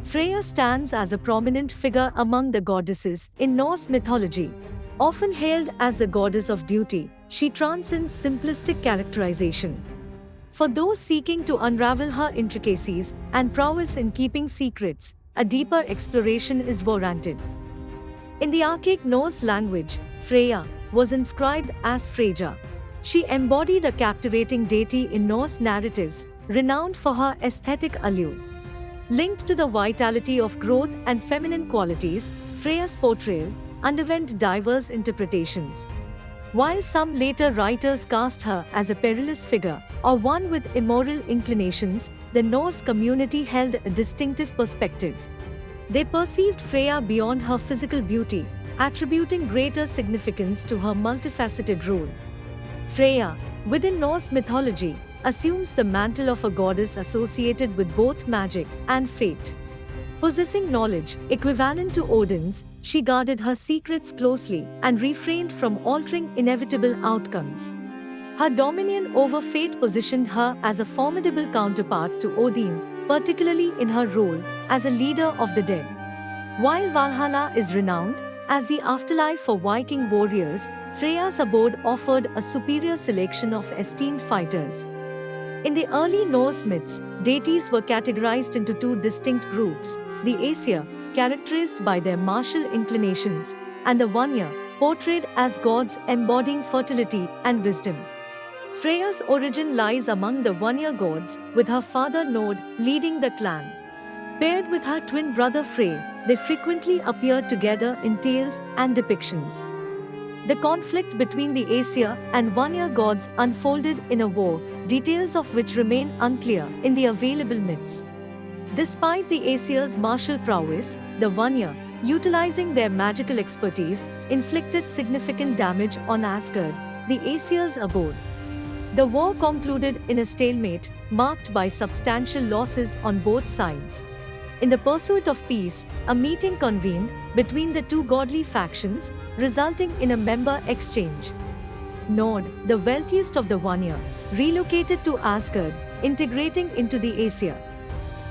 Freya stands as a prominent figure among the goddesses in Norse mythology. Often hailed as the goddess of beauty, she transcends simplistic characterization. For those seeking to unravel her intricacies and prowess in keeping secrets, a deeper exploration is warranted. In the archaic Norse language, Freya was inscribed as Freyja. She embodied a captivating deity in Norse narratives, renowned for her aesthetic allure. Linked to the vitality of growth and feminine qualities, Freya's portrayal underwent diverse interpretations. While some later writers cast her as a perilous figure or one with immoral inclinations, the Norse community held a distinctive perspective. They perceived Freya beyond her physical beauty, attributing greater significance to her multifaceted role. Freya, within Norse mythology, assumes the mantle of a goddess associated with both magic and fate. Possessing knowledge equivalent to Odin's, she guarded her secrets closely and refrained from altering inevitable outcomes. Her dominion over fate positioned her as a formidable counterpart to Odin, particularly in her role as a leader of the dead. While Valhalla is renowned as the afterlife for Viking warriors, Freya's abode offered a superior selection of esteemed fighters. In the early Norse myths, deities were categorized into two distinct groups: the aesir, characterized by their martial inclinations, and the Vanir, portrayed as gods embodying fertility and wisdom. Freya's origin lies among the Vanir gods, with her father Njord leading the clan. Paired with her twin brother Freyr, they frequently appear together in tales and depictions. The conflict between the Aesir and Vanir gods unfolded in a war, details of which remain unclear in the available myths. Despite the Aesir's martial prowess, the Vanir, utilizing their magical expertise, inflicted significant damage on Asgard, the Aesir's abode. The war concluded in a stalemate, marked by substantial losses on both sides. In the pursuit of peace, a meeting convened between the two godly factions, resulting in a member exchange. Njord, the wealthiest of the Vanir, relocated to Asgard, integrating into the Aesir.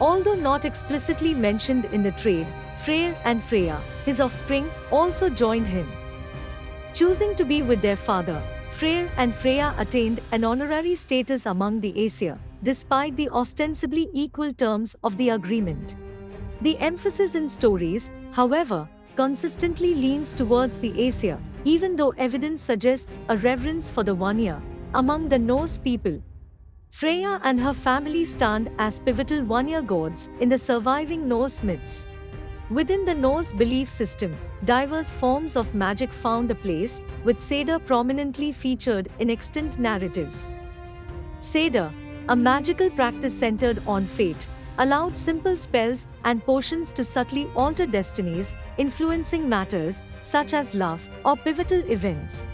Although not explicitly mentioned in the trade, Freyr and Freya, his offspring, also joined him. Choosing to be with their father, Freyr and Freya attained an honorary status among the Aesir, despite the ostensibly equal terms of the agreement. The emphasis in stories, however, consistently leans towards the Aesir, even though evidence suggests a reverence for the Vanir among the Norse people. Freya and her family stand as pivotal Vanir gods in the surviving Norse myths. Within the Norse belief system, diverse forms of magic found a place, with Seder prominently featured in extant narratives. Seder, a magical practice centered on fate, allowed simple spells and potions to subtly alter destinies, influencing matters such as love or pivotal events.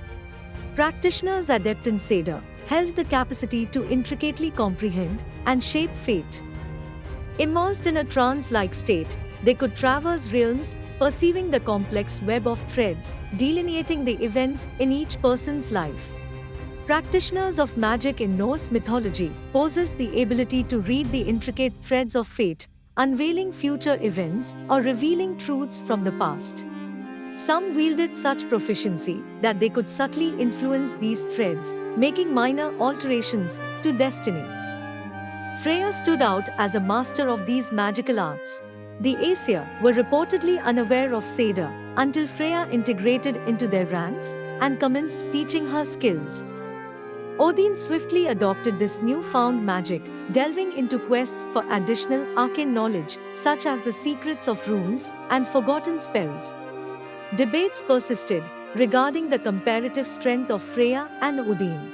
Practitioners adept in Seder held the capacity to intricately comprehend and shape fate. Immersed in a trance-like state, they could traverse realms, perceiving the complex web of threads, delineating the events in each person's life. Practitioners of magic in Norse mythology possess the ability to read the intricate threads of fate, unveiling future events or revealing truths from the past. Some wielded such proficiency that they could subtly influence these threads, making minor alterations to destiny. Freya stood out as a master of these magical arts. The Aesir were reportedly unaware of Seder until Freya integrated into their ranks and commenced teaching her skills. Odin swiftly adopted this newfound magic, delving into quests for additional arcane knowledge, such as the secrets of runes and forgotten spells. Debates persisted regarding the comparative strength of Freya and Odin.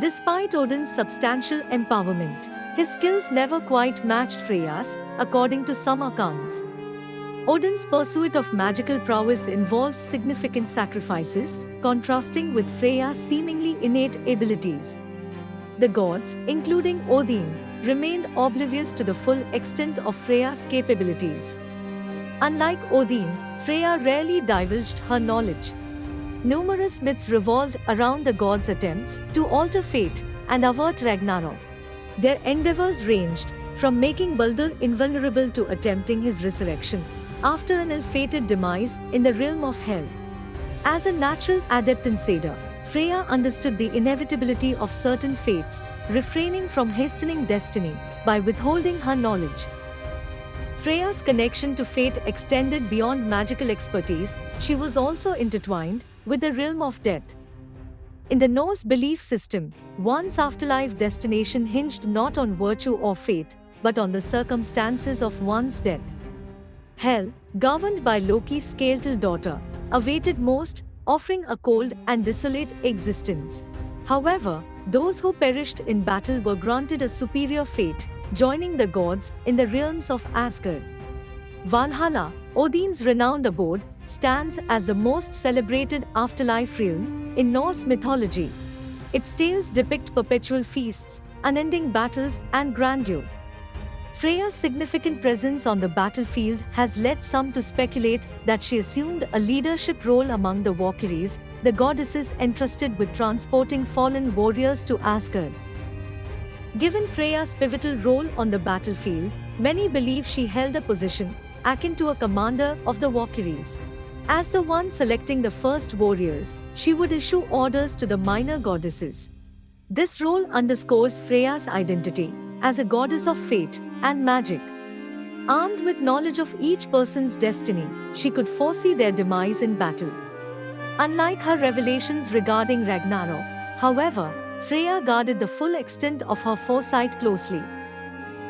Despite Odin's substantial empowerment, his skills never quite matched Freya's, according to some accounts. Odin's pursuit of magical prowess involved significant sacrifices, contrasting with Freya's seemingly innate abilities. The gods, including Odin, remained oblivious to the full extent of Freya's capabilities. Unlike Odin, Freya rarely divulged her knowledge. Numerous myths revolved around the gods' attempts to alter fate and avert Ragnarok. Their endeavors ranged from making Baldr invulnerable to attempting his resurrection after an ill-fated demise in the realm of hell. As a natural adept in Seda, Freya understood the inevitability of certain fates, refraining from hastening destiny by withholding her knowledge. Freya's connection to fate extended beyond magical expertise. She was also intertwined with the realm of death. In the Norse belief system, one's afterlife destination hinged not on virtue or faith, but on the circumstances of one's death. Hel, governed by Loki's skeletal daughter, awaited most, offering a cold and desolate existence. However, those who perished in battle were granted a superior fate, joining the gods in the realms of Asgard. Valhalla, Odin's renowned abode, stands as the most celebrated afterlife realm in Norse mythology. Its tales depict perpetual feasts, unending battles, and grandeur. Freya's significant presence on the battlefield has led some to speculate that she assumed a leadership role among the Valkyries, the goddesses entrusted with transporting fallen warriors to Asgard. Given Freya's pivotal role on the battlefield, many believe she held a position akin to a commander of the Valkyries. As the one selecting the first warriors, she would issue orders to the minor goddesses. This role underscores Freya's identity as a goddess of fate and magic. Armed with knowledge of each person's destiny, she could foresee their demise in battle. Unlike her revelations regarding Ragnarok, however, Freya guarded the full extent of her foresight closely.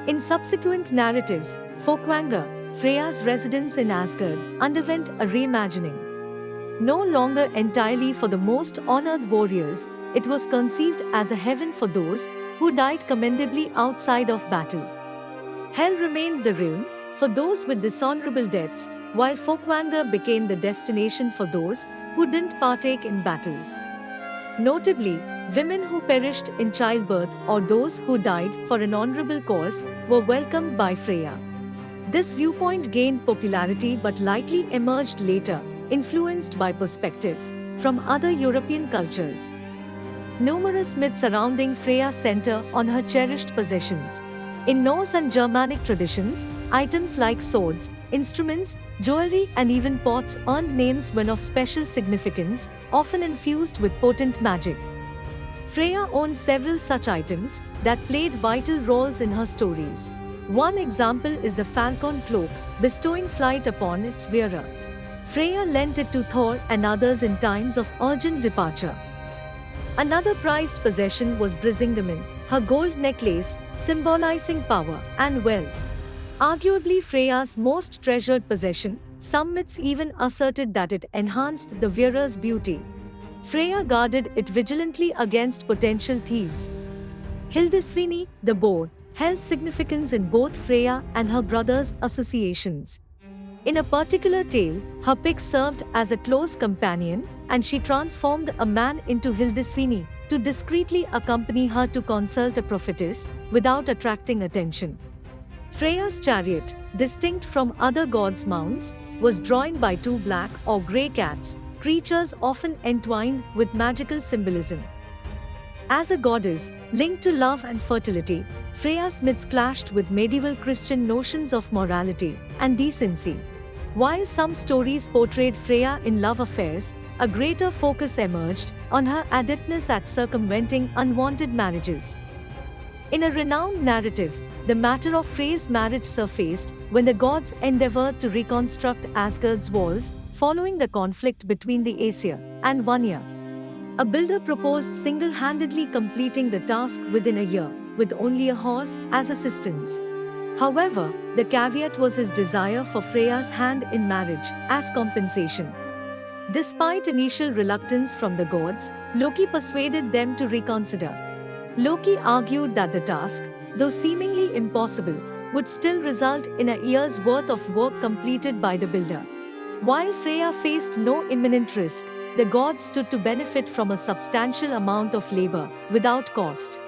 In subsequent narratives, Folkvangr, Freya's residence in Asgard, underwent a reimagining. No longer entirely for the most honored warriors, it was conceived as a heaven for those who died commendably outside of battle. Hell remained the realm for those with dishonorable deaths, while Folkvangr became the destination for those who didn't partake in battles. Notably, women who perished in childbirth or those who died for an honorable cause were welcomed by Freya. This viewpoint gained popularity but likely emerged later, influenced by perspectives from other European cultures. Numerous myths surrounding Freya center on her cherished possessions. In Norse and Germanic traditions, items like swords, instruments, jewelry, and even pots earned names when of special significance, often infused with potent magic. Freya owned several such items that played vital roles in her stories. One example is the falcon cloak, bestowing flight upon its wearer. Freya lent it to Thor and others in times of urgent departure. Another prized possession was Brisingamen, her gold necklace, symbolizing power and wealth. Arguably Freya's most treasured possession, some myths even asserted that it enhanced the wearer's beauty. Freya guarded it vigilantly against potential thieves. Hildisvíni, the boar, held significance in both Freya and her brother's associations. In a particular tale, her pick served as a close companion, and she transformed a man into Hildisvíni to discreetly accompany her to consult a prophetess without attracting attention. Freya's chariot, distinct from other gods' mounts, was drawn by two black or grey cats, creatures often entwined with magical symbolism. As a goddess, linked to love and fertility, Freya's myths clashed with medieval Christian notions of morality and decency. While some stories portrayed Freya in love affairs, a greater focus emerged on her adeptness at circumventing unwanted marriages. In a renowned narrative, the matter of Frey's marriage surfaced when the gods endeavored to reconstruct Asgard's walls following the conflict between the Aesir and Vanir. A builder proposed single-handedly completing the task within a year, with only a horse as assistance. However, the caveat was his desire for Freya's hand in marriage as compensation. Despite initial reluctance from the gods, Loki persuaded them to reconsider. Loki argued that the task, though seemingly impossible, would still result in a year's worth of work completed by the builder. While Freya faced no imminent risk, the gods stood to benefit from a substantial amount of labor without cost.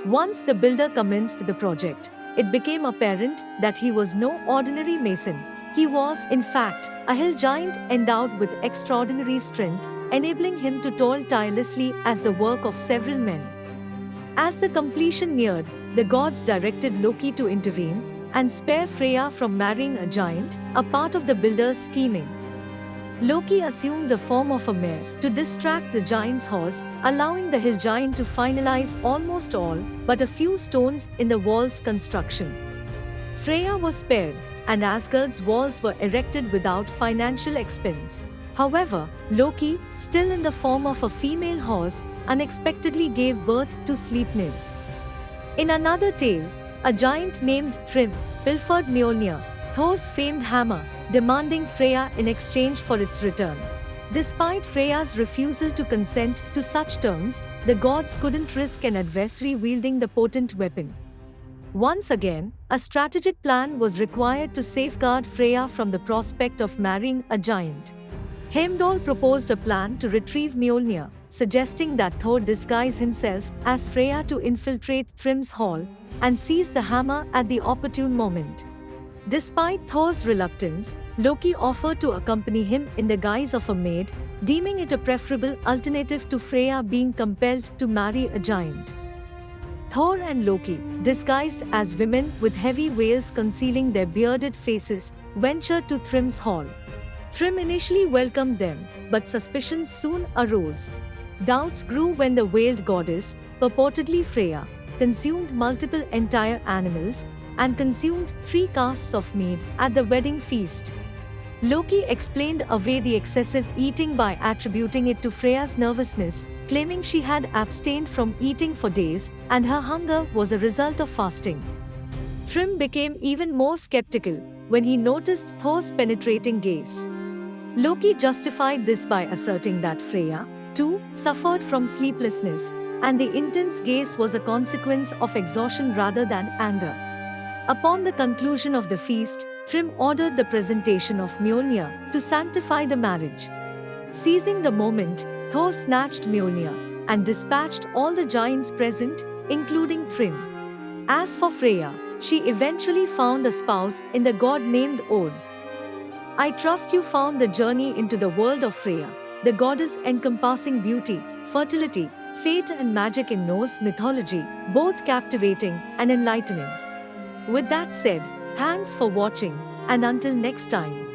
Once the builder commenced the project, it became apparent that he was no ordinary mason. He was, in fact, a hill giant endowed with extraordinary strength, enabling him to toil tirelessly as the work of several men. As the completion neared, the gods directed Loki to intervene and spare Freya from marrying a giant, a part of the builder's scheming. Loki assumed the form of a mare to distract the giant's horse, allowing the hill giant to finalize almost all but a few stones in the wall's construction. Freya was spared, and Asgard's walls were erected without financial expense. However, Loki, still in the form of a female horse, unexpectedly gave birth to Sleipnir. In another tale, a giant named Thrym pilfered Mjolnir, Thor's famed hammer, demanding Freya in exchange for its return. Despite Freya's refusal to consent to such terms, the gods couldn't risk an adversary wielding the potent weapon. Once again, a strategic plan was required to safeguard Freya from the prospect of marrying a giant. Heimdall proposed a plan to retrieve Mjolnir, suggesting that Thor disguise himself as Freya to infiltrate Thrym's hall and seize the hammer at the opportune moment. Despite Thor's reluctance, Loki offered to accompany him in the guise of a maid, deeming it a preferable alternative to Freya being compelled to marry a giant. Thor and Loki, disguised as women with heavy veils concealing their bearded faces, ventured to Thrym's hall. Thrym initially welcomed them, but suspicions soon arose. Doubts grew when the veiled goddess, purportedly Freya, consumed multiple entire animals and consumed 3 casks of mead at the wedding feast. Loki explained away the excessive eating by attributing it to Freya's nervousness, claiming she had abstained from eating for days and her hunger was a result of fasting. Thrym became even more skeptical when he noticed Thor's penetrating gaze. Loki justified this by asserting that Freya, too, suffered from sleeplessness, and the intense gaze was a consequence of exhaustion rather than anger. Upon the conclusion of the feast, Thrym ordered the presentation of Mjolnir to sanctify the marriage. Seizing the moment, Thor snatched Mjolnir and dispatched all the giants present, including Thrym. As for Freya, she eventually found a spouse in the god named Odin. I trust you found the journey into the world of Freya, the goddess encompassing beauty, fertility, fate and magic in Norse mythology, both captivating and enlightening. With that said, thanks for watching, and until next time.